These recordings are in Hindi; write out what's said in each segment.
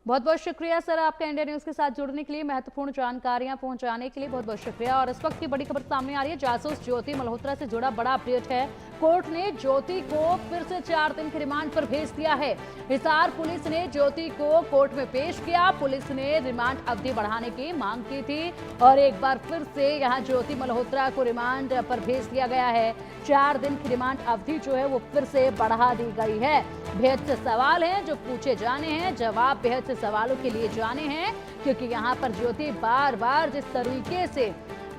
बहुत बहुत शुक्रिया सर, आपका इंडिया न्यूज के साथ जुड़ने के लिए, महत्वपूर्ण जानकारियां पहुंचाने के लिए बहुत बहुत शुक्रिया। और इस वक्त की बड़ी खबर सामने आ रही है, जासूस ज्योति मल्होत्रा से जुड़ा बड़ा अपडेट है। कोर्ट ने ज्योति को फिर से 4 दिन के रिमांड पर भेज दिया है। हिसार पुलिस ने ज्योति को कोर्ट में पेश किया। पुलिस ने रिमांड अवधि बढ़ाने की मांग की थी और एक बार फिर से यहां ज्योति मल्होत्रा को रिमांड पर भेज दिया गया है। 4 दिन की रिमांड अवधि जो है वो फिर से बढ़ा दी गई है। बेहद से सवाल हैं जो पूछे जाने हैं, जवाब बेहद से सवालों के लिए जाने हैं, क्योंकि यहाँ पर ज्योति बार बार जिस तरीके से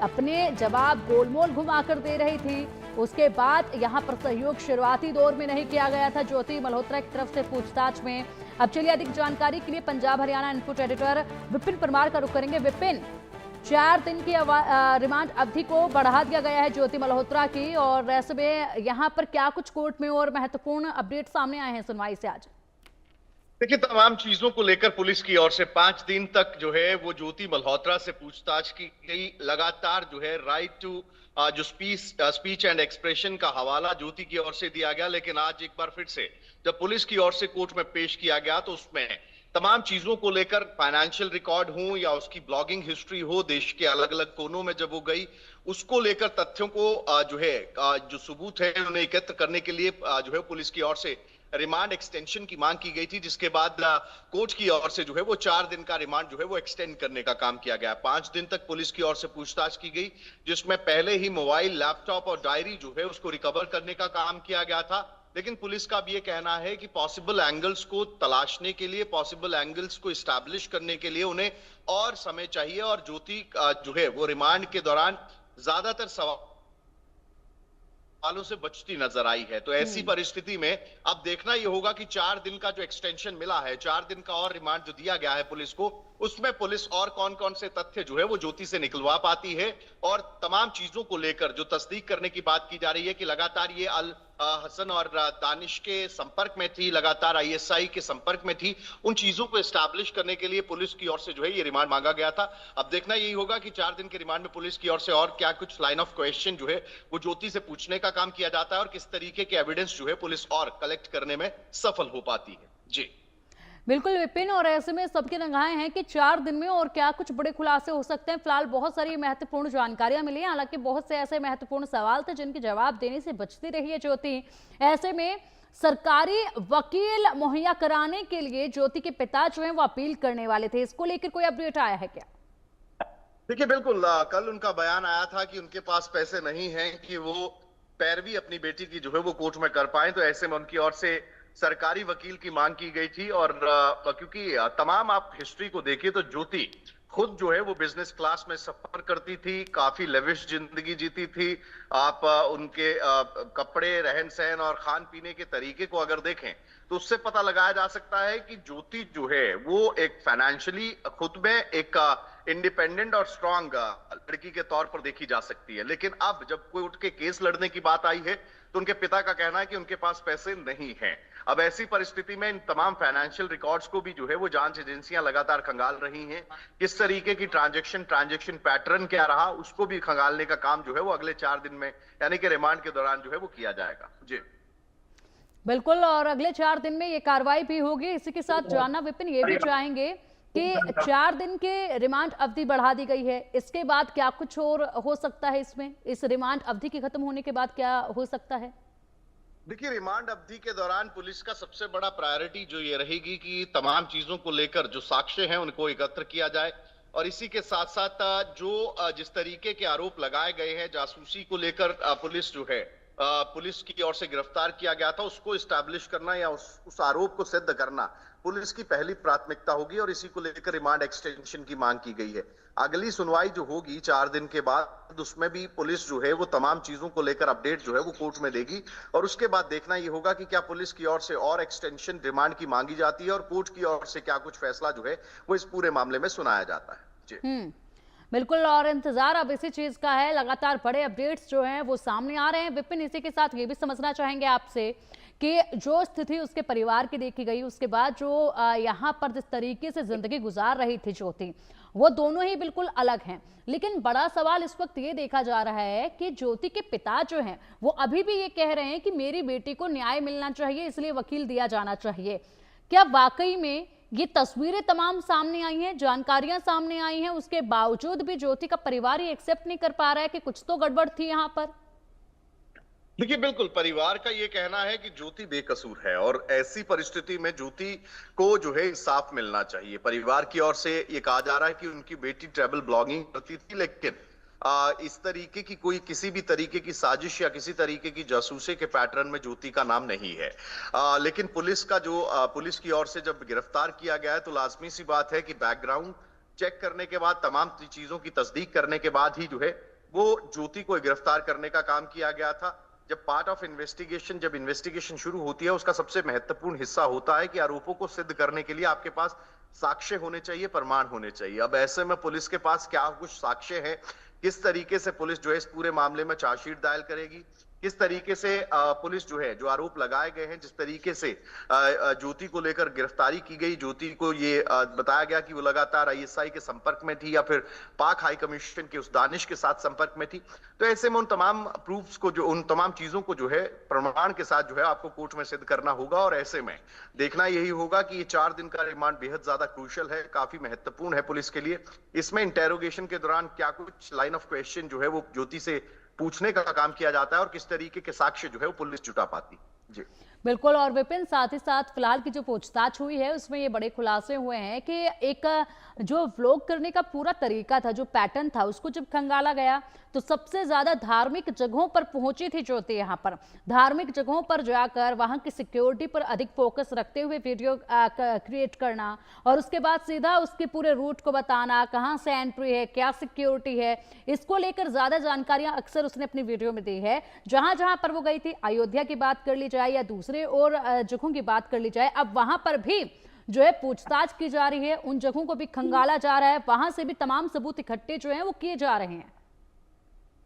अपने जवाब गोलमोल घुमाकर दे रही थी, उसके बाद यहाँ पर सहयोग शुरुआती दौर में नहीं किया गया था ज्योति मल्होत्रा की तरफ से पूछताछ में। अब चलिए अधिक जानकारी के लिए पंजाब हरियाणा इनपुट एडिटर विपिन परमार का रुख करेंगे। विपिन, 4 दिन की रिमांड अवधि को बढ़ा दिया गया है ज्योति मल्होत्रा की, और ऐसे में यहाँ पर क्या कुछ कोर्ट में और महत्वपूर्ण अपडेट सामने आए हैं सुनवाई से आज? देखिए, तमाम चीजों को लेकर पुलिस की ओर से 5 दिन तक जो है वो ज्योति मल्होत्रा से पूछताछ की गई। लगातार जो है राइट टू जो स्पीच एंड एक्सप्रेशन का हवाला ज्योति की ओर से दिया गया, लेकिन आज एक बार फिर से जब पुलिस की ओर से कोर्ट में पेश किया गया तो उसमें तमाम चीजों को लेकर, फाइनेंशियल रिकॉर्ड हो या उसकी ब्लॉगिंग हिस्ट्री हो, देश के अलग अलग कोनों में जब वो गई, उसको लेकर तथ्यों को जो है जो सबूत है उन्हें एकत्र करने के लिए जो है पुलिस की ओर से रिमांड एक्सटेंशन की मांग की गई थी, जिसके बाद कोर्ट की ओर से जो है वो 4 दिन का रिमांड जो है वो एक्सटेंड करने का काम किया गया। 5 दिन तक पुलिस की ओर से पूछताछ की गई, जिसमें पहले ही मोबाइल, लैपटॉप और डायरी जो है उसको रिकवर करने का काम किया गया था। लेकिन पुलिस का भी ये कहना है कि पॉसिबल एंगल्स को तलाशने के लिए, पॉसिबल एंगल्स को इस्टेब्लिश करने के लिए उन्हें और समय चाहिए, और ज्योति जो है वो रिमांड के दौरान ज्यादातर सवालों से बचती नजर आई है। तो ऐसी परिस्थिति में अब देखना यह होगा कि 4 दिन का जो एक्सटेंशन मिला है, 4 दिन का और रिमांड जो दिया गया है पुलिस को, उसमें पुलिस और कौन कौन से तथ्य जो है वो ज्योति से निकलवा पाती है, और तमाम चीजों को लेकर जो तस्दीक करने की बात की जा रही है कि लगातार ये अल हसन और दानिश के संपर्क में थी, लगातार आईएसआई के संपर्क में थी, उन चीजों को एस्टैब्लिश करने के लिए पुलिस की ओर से जो है ये रिमांड मांगा गया था। अब देखना यही होगा कि 4 दिन के रिमांड में पुलिस की ओर से और क्या कुछ लाइन ऑफ क्वेश्चन जो है वो ज्योति से पूछने का काम किया जाता है, और किस तरीके के एविडेंस जो है पुलिस और कलेक्ट करने में सफल हो पाती है। जी बिल्कुल विपिन, और ऐसे में सबके निगाहें हैं कि 4 दिन में और क्या कुछ बड़े खुलासे हो सकते हैं। फिलहाल बहुत सारी महत्वपूर्ण जानकारियां मिली हैं, हालांकि बहुत से ऐसे महत्वपूर्ण सवाल थे जिनके जवाब देने से बचती रही है ज्योति। ऐसे में सरकारी वकील मुहैया कराने के लिए ज्योति के पिता जो है वो अपील करने वाले थे, इसको लेकर कोई अपडेट आया है क्या? देखिए, बिल्कुल कल उनका बयान आया था कि उनके पास पैसे नहीं हैं कि वो पैरवी अपनी बेटी की जो है वो कोर्ट में कर पाए, तो ऐसे में उनकी ओर से सरकारी वकील की मांग की गई थी। और क्योंकि तमाम आप हिस्ट्री को देखिए तो ज्योति खुद जो है वो बिजनेस क्लास में सफर करती थी, काफी लेविश जिंदगी जीती थी। आप उनके कपड़े, रहन सहन और खान पीने के तरीके को अगर देखें तो उससे पता लगाया जा सकता है कि ज्योति जो है वो एक फाइनेंशियली खुद में एक इंडिपेंडेंट और स्ट्रांग लड़की के तौर पर देखी जा सकती है। लेकिन अब जब कोई उठ के केस लड़ने की बात आई है तो उनके पिता का कहना है कि उनके पास पैसे नहीं हैं। अब ऐसी परिस्थिति में इन तमाम फाइनेंशियल रिकॉर्ड्स को भी जो है वो जांच एजेंसियां लगातार खंगाल रही हैं। किस तरीके की ट्रांजैक्शन पैटर्न क्या रहा, उसको भी खंगालने का काम जो है वो अगले 4 दिन में, यानी कि रिमांड के दौरान जो है वो किया जाएगा। जी बिल्कुल, और अगले 4 दिन में ये कार्रवाई भी होगी। इसी के साथ जानना विपिन ये भी चाहेंगे कि 4 दिन के रिमांड अवधि बढ़ा दी गई है, इसके बाद क्या कुछ और हो सकता है? इसमें इस रिमांड अवधि के खत्म होने के बाद क्या हो सकता है? देखिए, रिमांड अवधि के दौरान पुलिस का सबसे बड़ा प्रायोरिटी जो ये रहेगी कि तमाम चीजों को लेकर जो साक्ष्य हैं उनको एकत्र किया जाए, और इसी के साथ साथ जो जिस तरीके के आरोप लगाए गए हैं जासूसी को लेकर, पुलिस जो है पुलिस की ओर से गिरफ्तार किया गया था, उसको इस्टेब्लिश करना या उस आरोप को सिद्ध करना पुलिस की पहली प्राथमिकता होगी, और इसी को लेकर रिमांड एक्सटेंशन की मांग की गई है। अगली सुनवाई जो होगी 4 दिन के बाद, उसमें भी पुलिस जो है वो तमाम चीजों को लेकर अपडेट जो है वो कोर्ट में देगी, और उसके बाद देखना ये होगा कि क्या पुलिस की ओर से और एक्सटेंशन रिमांड की मांगी जाती है और कोर्ट की ओर से क्या कुछ फैसला जो है वो इस पूरे मामले में सुनाया जाता है। जी बिल्कुल, और इंतजार अब इसी चीज का है। लगातार बड़े अपडेट्स जो हैं वो सामने आ रहे हैं। विपिन, इसी के साथ ये भी समझना चाहेंगे आपसे कि जो स्थिति उसके परिवार की देखी गई, उसके बाद जो यहाँ पर जिस तरीके से जिंदगी गुजार रही थी ज्योति, वो दोनों ही बिल्कुल अलग हैं। लेकिन बड़ा सवाल इस वक्त ये देखा जा रहा है कि ज्योति के पिता जो हैं वो अभी भी ये कह रहे हैं कि मेरी बेटी को न्याय मिलना चाहिए, इसलिए वकील दिया जाना चाहिए। क्या वाकई में ये तस्वीरें तमाम सामने आई हैं, जानकारियां सामने आई हैं, उसके बावजूद भी ज्योति का परिवार ये एक्सेप्ट नहीं कर पा रहा है कि कुछ तो गड़बड़ थी यहां पर। देखिए, बिल्कुल परिवार का ये कहना है कि ज्योति बेकसूर है और ऐसी परिस्थिति में ज्योति को जो है इंसाफ मिलना चाहिए। परिवार की ओर से ये कहा जा रहा है कि उनकी बेटी ट्रैवल ब्लॉगिंग करती थी, लेकिन इस तरीके की कोई किसी भी तरीके की साजिश या किसी तरीके की जासूसी के पैटर्न में ज्योति का नाम नहीं है। लेकिन पुलिस का जो पुलिस की ओर से जब गिरफ्तार किया गया है तो लाजमी सी बात है कि बैकग्राउंड चेक करने के बाद, तमाम चीजों की तस्दीक करने के बाद ही जो है वो ज्योति को गिरफ्तार करने का काम किया गया था। जब पार्ट ऑफ इन्वेस्टिगेशन, जब इन्वेस्टिगेशन शुरू होती है, उसका सबसे महत्वपूर्ण हिस्सा होता है कि आरोपों को सिद्ध करने के लिए आपके पास साक्ष्य होने चाहिए, प्रमाण होने चाहिए। अब ऐसे में पुलिस के पास क्या कुछ साक्ष्य है, किस तरीके से पुलिस जो है इस पूरे मामले में चार्जशीट दायर करेगी, किस तरीके से पुलिस जो है, जो आरोप लगाए गए हैं, जिस तरीके से ज्योति को लेकर गिरफ्तारी की गई, ज्योति को ये बताया गया कि वो लगातार आईएसआई के संपर्क में थी या फिर पाक हाई कमीशन के उस दानिश के साथ संपर्क में थी। तो ऐसे में उन तमाम प्रूफ्स को, जो उन तमाम चीजों को जो है प्रमाण के साथ जो है आपको कोर्ट में सिद्ध करना होगा और ऐसे में देखना यही होगा कि ये 4 दिन का रिमांड बेहद ज्यादा क्रूशियल है, काफी महत्वपूर्ण है पुलिस के लिए। इसमें इंटेरोगेशन के दौरान क्या कुछ लाइन ऑफ क्वेश्चन जो है वो ज्योति से पूछने का काम किया जाता है और किस तरीके के साक्ष्य जो है वो पुलिस जुटा पाती। जी बिल्कुल। और विपिन, साथ ही साथ फिलहाल की जो पूछताछ हुई है उसमें ये बड़े खुलासे हुए हैं कि एक जो व्लॉग करने का पूरा तरीका था, जो पैटर्न था, उसको जब खंगाला गया तो सबसे ज्यादा धार्मिक जगहों पर पहुंची थी ज्योति। यहाँ पर धार्मिक जगहों पर जाकर वहां की सिक्योरिटी पर अधिक फोकस रखते हुए वीडियो क्रिएट करना और उसके बाद सीधा उसके पूरे रूट को बताना, कहां से एंट्री है, क्या सिक्योरिटी है, इसको लेकर ज्यादा जानकारियां अक्सर उसने अपनी वीडियो में दी है। जहां जहां पर वो गई थी, अयोध्या की बात कर ली जाए या दूसरे और जगहों की बात कर ली जाए, अब वहां पर भी जो है पूछताछ की जा रही है, उन जगहों को भी खंगाला जा रहा है, वहां से भी तमाम सबूत इकट्ठे जो हैं वो किए जा रहे हैं।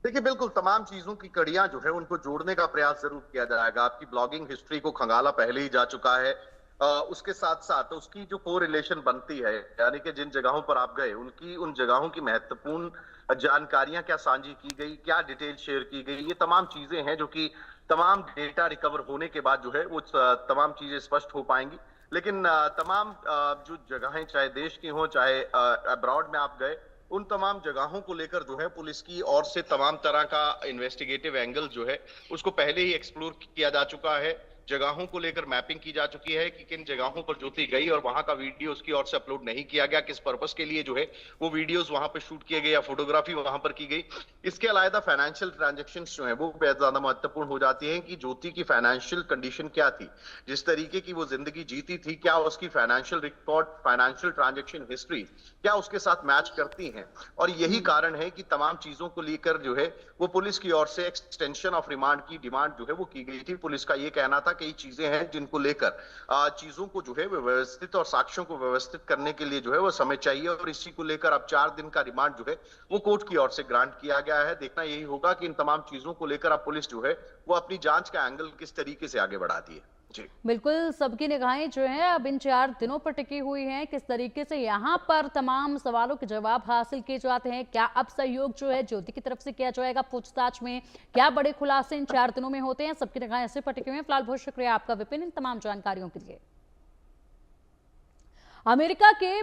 देखिए, बिल्कुल तमाम चीजों की कड़ियां जो है उनको जोड़ने का प्रयास जरूर किया जाएगा। आपकी ब्लॉगिंग हिस्ट्री को खंगाला पहले ही जा चुका है। उसके साथ साथ उसकी जो को रिलेशन बनती है, यानी कि जिन जगहों पर आप गए उनकी, उन जगहों की महत्वपूर्ण जानकारियां क्या साझी की गई, क्या डिटेल शेयर की गई, ये तमाम चीजें हैं जो कि तमाम डेटा रिकवर होने के बाद जो है वो तमाम चीजें स्पष्ट हो पाएंगी। लेकिन तमाम जो जगहें, चाहे देश की हो चाहे अब्रॉड में आप गए, उन तमाम जगहों को लेकर जो है पुलिस की ओर से तमाम तरह का इन्वेस्टिगेटिव एंगल जो है उसको पहले ही एक्सप्लोर किया जा चुका है। जगहों को लेकर मैपिंग की जा चुकी है कि किन जगहों पर ज्योति गई और वहां का वीडियो उसकी ओर से अपलोड नहीं किया गया, किस पर्पस के लिए जो है वो वीडियोस वहां पर शूट किए गए या फोटोग्राफी वहां पर की गई। इसके अलावा फाइनेंशियल ट्रांजैक्शंस जो है वो बेहद ज्यादा महत्वपूर्ण हो जाती हैं कि ज्योति की फाइनेंशियल कंडीशन क्या थी, जिस तरीके की वो जिंदगी जीती थी, क्या उसकी financial record, financial transaction history क्या उसके साथ मैच करती हैं। और यही कारण है कि तमाम चीजों को लेकर जो है वो पुलिस की ओर से एक्सटेंशन ऑफ रिमांड की डिमांड जो है वो की गई थी। पुलिस का ये कहना था कई चीजें हैं जिनको लेकर चीजों को जो है व्यवस्थित और साक्ष्यों को व्यवस्थित करने के लिए जो है वो समय चाहिए और इसी को लेकर अब 4 दिन का रिमांड जो है वो कोर्ट की ओर से ग्रांट किया गया है। देखना यही होगा कि इन तमाम चीजों को लेकर अब पुलिस जो है वो अपनी जांच का एंगल किस तरीके से आगे बढ़ाती है। जी बिल्कुल, सबकी निगाहें जो हैं अब इन 4 दिनों पर टिकी हुई हैं, किस तरीके से यहाँ पर तमाम सवालों के जवाब हासिल किए जाते हैं। क्या अब सहयोग जो है ज्योति की तरफ से किया जाएगा पूछताछ में, क्या बड़े खुलासे इन 4 दिनों में होते हैं, सबकी निगाहें ऐसे पर टिकी हुई हैं। फिलहाल बहुत शुक्रिया आपका विपिन इन तमाम जानकारियों के लिए। अमेरिका के